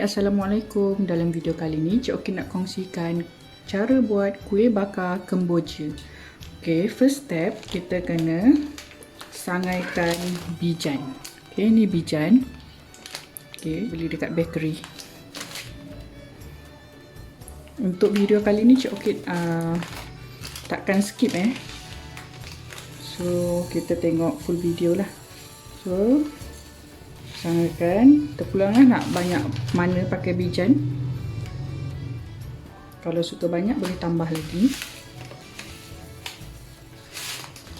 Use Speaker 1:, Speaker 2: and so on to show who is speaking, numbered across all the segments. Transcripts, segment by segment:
Speaker 1: Assalamualaikum. Dalam video kali ni, Cik Okey nak kongsikan cara buat kuih bakar kemboja. Okay, first step, kita kena sangaikan bijan. Okay, ni bijan. Okay, beli dekat bakery. Untuk video kali ni, Cik Okey takkan skip So, kita tengok full video lah. So, sangaikan, terpulanglah nak banyak mana pakai bijan. Kalau suka banyak boleh tambah lagi.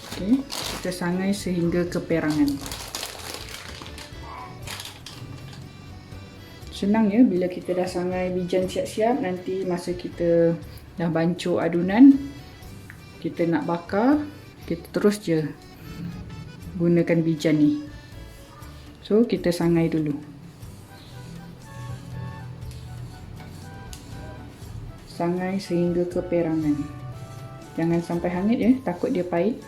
Speaker 1: Okey, kita sangai sehingga keperangan. Senang ya, bila kita dah sangai bijan siap-siap, nanti masa kita dah bancuh adunan, kita nak bakar, kita terus je gunakan bijan ni. So, kita sangai dulu. Sangai sehingga keperangan. Jangan sampai hangit ya, takut dia pahit.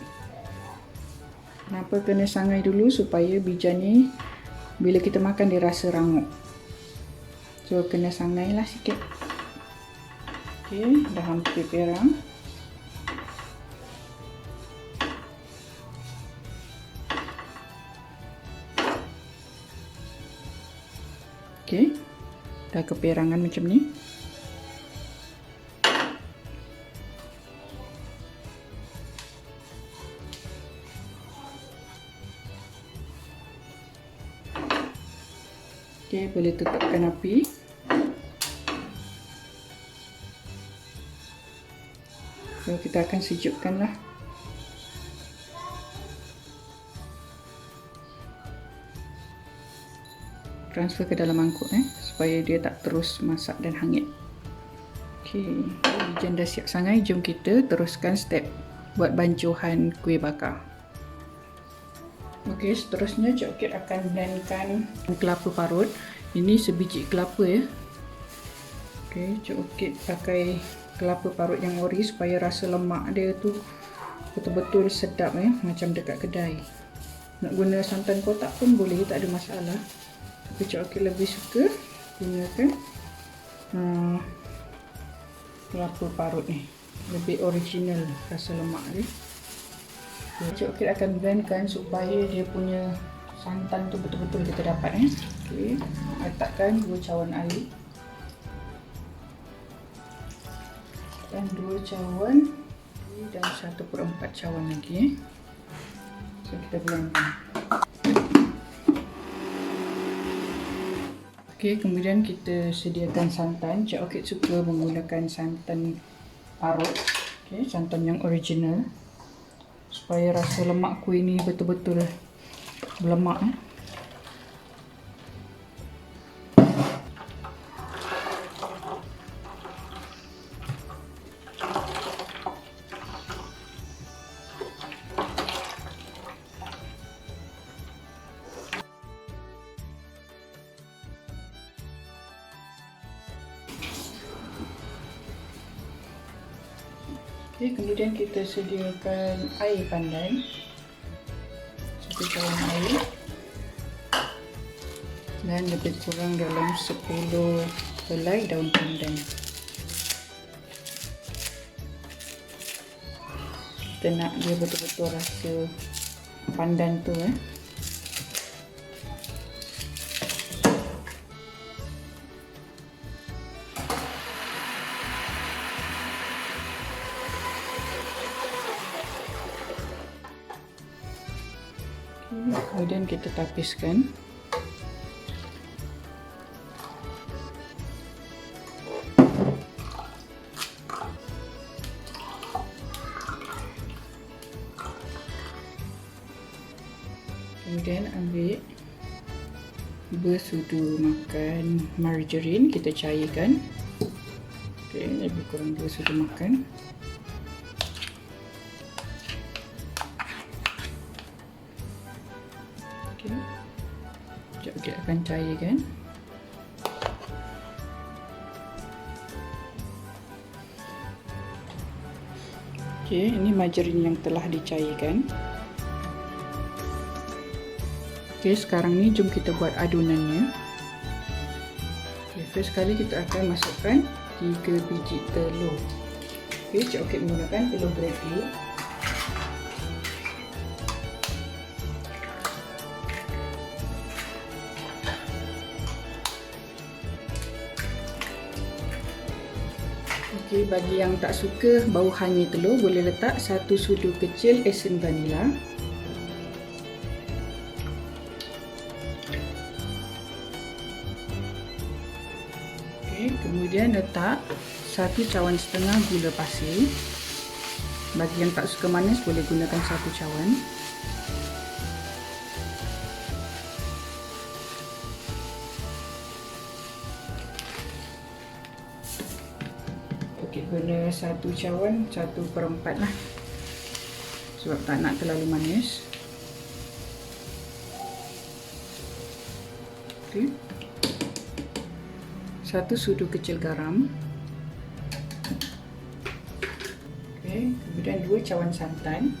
Speaker 1: Kenapa kena sangai dulu? Supaya bijan ni bila kita makan dia rasa rangup. So, kena sangailah sikit. Okey, dah hampir perang. Okey, dah keperangan macam ni. Okey, boleh tutupkan api. So, kita akan sejukkanlah. Transfer ke dalam mangkuk supaya dia tak terus masak dan hangit. Okey, bijan dah siap sangai, jom kita teruskan step buat bancuhan kuih bakar. Okey, seterusnya Cik Okey akan blendkan kelapa parut. Ini sebiji kelapa ya. Okey, Cik Okey pakai kelapa parut yang ori supaya rasa lemak dia tu betul-betul sedap macam dekat kedai. Nak guna santan kotak pun boleh, tak ada masalah. Tapi Cik Okey lebih suka gunakan kelapa parut ni, lebih original rasa lemak dia. Cik Okey akan blendkan supaya dia punya santan tu betul-betul kita dapat Okey, letakkan 2 cawan air dan 2 cawan dan 1/4 cawan lagi So kita blendkan. Okey, kemudian kita sediakan santan. Cik Okey suka menggunakan santan parut. Okey, santan yang original. Supaya rasa lemak kuih ni betul-betul berlemak Okey, kemudian kita sediakan air pandan, 1 cawan air dan lebih kurang dalam 10 helai daun pandan. Kita nak dia betul-betul rasa pandan tu Kemudian kita tapiskan. Kemudian ambil bersudu makan margarin, kita cairkan. Okey, lebih kurang 2 sudu makan. Okey, akan cairkan. Okey, ini margarin yang telah dicairkan. Okey, sekarang ni jom kita buat adunannya. Okey, First kali kita akan masukkan 3 biji telur. Okey, Cik Orchid menggunakan telur grade A. Okey, bagi yang tak suka bau hanyir telur, boleh letak 1 sudu kecil esen vanila. Okey, kemudian letak 1 cawan setengah gula pasir. Bagi yang tak suka manis, boleh gunakan 1 cawan. Okey, guna 1 cawan 1/4 lah, sebab tak nak terlalu manis. Okey, 1 sudu kecil garam. Okey, kemudian 2 cawan santan.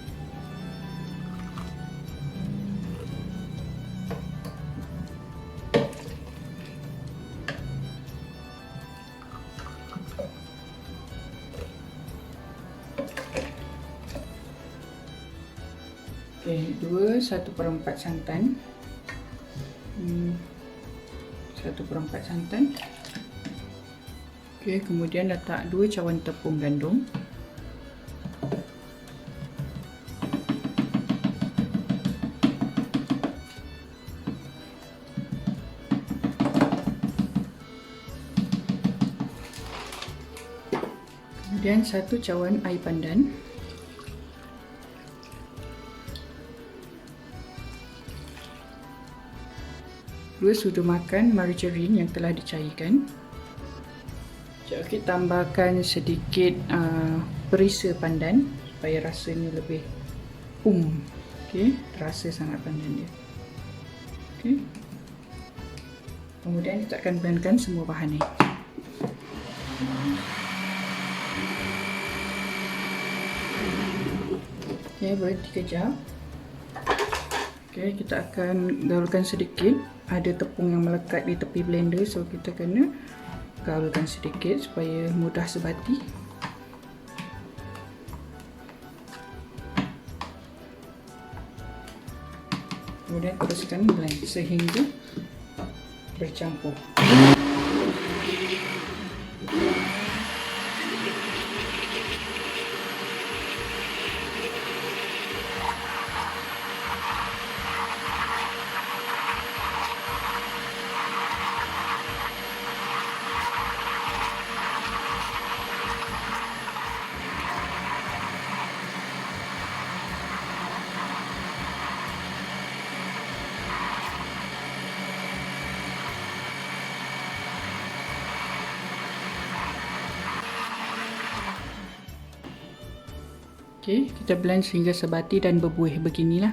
Speaker 1: Okey, 2 1/4 santan. 1/4 santan. Okey, kemudian letak 2 cawan tepung gandum. Kemudian 1 cawan air pandan. Dua sudu makan margarine yang telah dicairkan. Cik Orchid tambahkan sedikit perisa pandan supaya rasanya lebih okey, terasa sangat pandan dia. Okey. Kemudian kita akan blendkan semua bahan ni. Okey, berhenti kejap. Okey, kita akan gaulkan sedikit. Ada tepung yang melekat di tepi blender, so kita kena gaulkan sedikit supaya mudah sebati. Kemudian teruskan blend sehingga bercampur. Okey, kita blend sehingga sebati dan berbuih beginilah.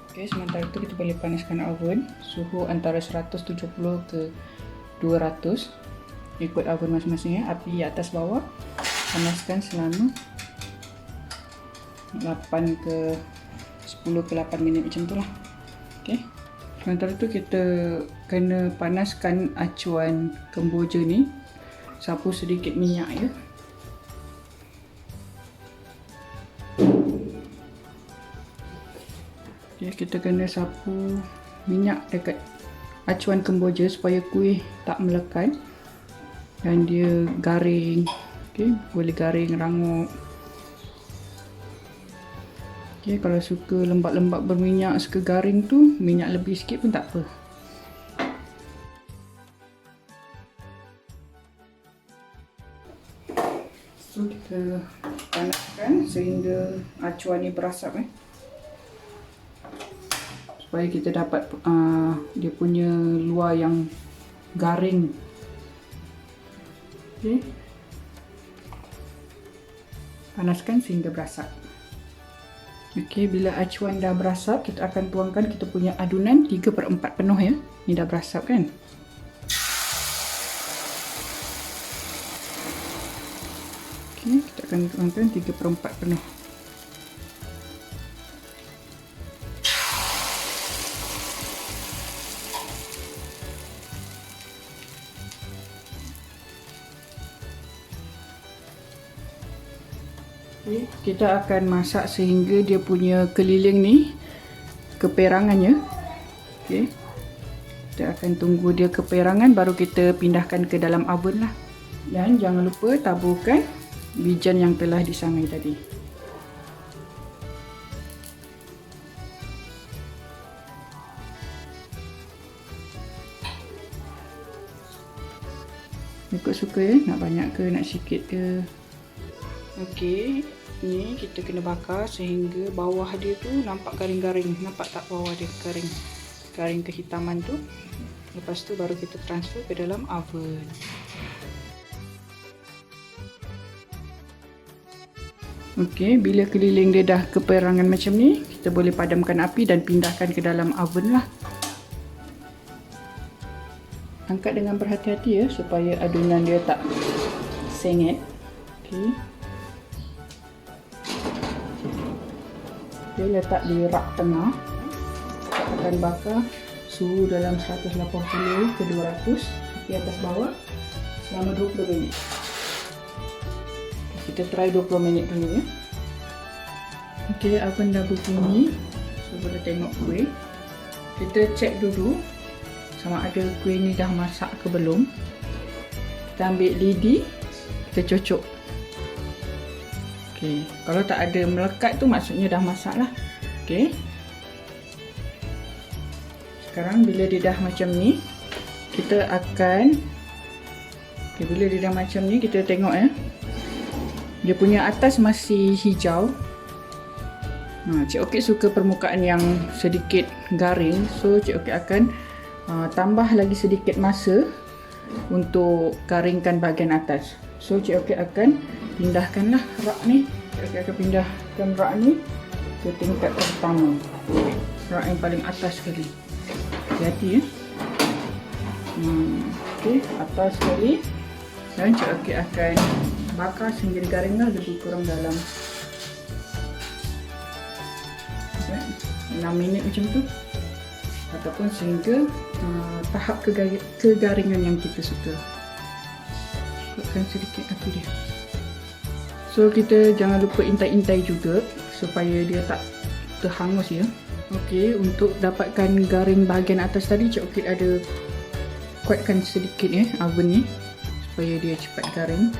Speaker 1: Okey, sementara itu kita boleh panaskan oven, suhu antara 170 ke 200. Ikut oven masing-masing ya, api atas bawah. Panaskan selama 8 ke 10 ke 8 minit macam tu lah. Okey. Sementara tu kita kena panaskan acuan kemboja ni. Sapu sedikit minyak ya. Okey, kita kena sapu minyak dekat acuan kemboja supaya kuih tak melekat dan dia garing. Okey, boleh garing, rangup. Okay, kalau suka lembab-lembab berminyak, suka garing tu, minyak lebih sikit pun tak apa. So kita panaskan sehingga acuan ni berasap supaya kita dapat dia punya luar yang garing. Okay. Panaskan sehingga berasap. Okey, bila acuan dah berasap, kita akan tuangkan kita punya adunan 3/4 penuh ya. Ni dah berasap kan? akan tuangkan 3/4 penuh. Okay, kita akan masak sehingga dia punya keliling ni keperangannya. Okay. Kita akan tunggu dia keperangan baru kita pindahkan ke dalam oven lah. Dan jangan lupa taburkan wijen yang telah disangai tadi. Ikut suka ya, nak banyak ke nak sikit ke. Okey, ni kita kena bakar sehingga bawah dia tu nampak garing-garing. Nampak tak bawah dia garing? Garing kehitaman tu. Lepas tu baru kita transfer ke dalam oven. Okey, bila keliling dia dah keperangan macam ni, kita boleh padamkan api dan pindahkan ke dalam oven lah. Angkat dengan berhati-hati ya, supaya adunan dia tak sengit. Okey. Dia letak di rak tengah. Kita akan bakar suhu dalam 180 ke 200 di atas bawah selama 20 minit. Kita try 20 minit dulu ya. Okey, oven dah berbunyi. So boleh tengok kuih. Kita cek dulu sama ada kuih ni dah masak ke belum. Kita ambil lidi, kita cocok. Okey, kalau tak ada melekat tu maksudnya dah masak lah. Okey. Sekarang bila dia dah macam ni, kita akan bila dia dah macam ni, kita tengok ya. Dia punya atas masih hijau. Cik Okey suka permukaan yang sedikit garing. So Cik Okey akan tambah lagi sedikit masa untuk garingkan bahagian atas. So Cik Okey akan pindahkanlah rak ni. Cik Okey akan pindahkan rak ni ke tingkat pertama. Rak yang paling atas sekali. Hati-hati ya. Okey, atas sekali. Dan Cik Okey akan bakar sehingga garinglah lebih kurang dalam 6 minit macam tu. Ataupun sehingga tahap kegaringan yang kita suka. Ikutkan sedikit api dia. So kita jangan lupa intai-intai juga supaya dia tak terhangus ya. Okey, untuk dapatkan garing bahagian atas tadi Cik Okey ada kuatkan sedikit ya oven ni supaya dia cepat garing.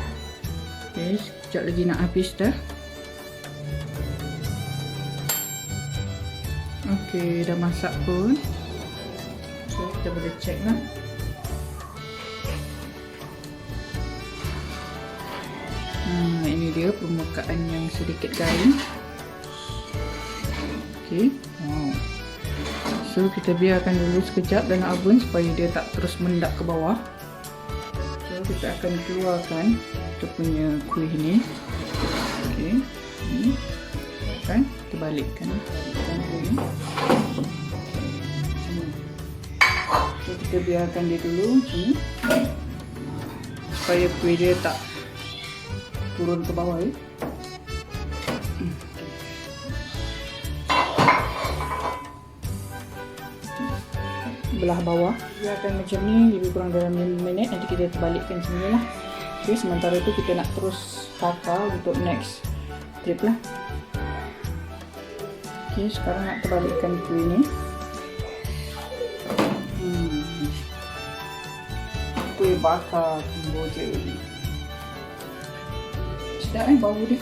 Speaker 1: Okey, sekejap lagi nak habis dah. Okey, dah masak pun. So kita boleh check lah. Ini dia permukaan yang sedikit garing. Okey. Wow. So kita biarkan dulu sekejap dalam oven supaya dia tak terus mendak ke bawah. So kita akan keluarkan kita punya kuih ni. Okey. Ni kan kita balikkan. So kita biarkan dia dulu sini supaya kuih dia tak turun ke bawah ya. Belah bawah biarkan macam ni lebih kurang dalam 5 minit. Nanti kita terbalikkan semula lah. Okay, sementara tu kita nak terus bakar untuk next trip lah. Okay, sekarang nak terbalikkan kuih ni. Kuih bakar timbul je. Sedap bau dia.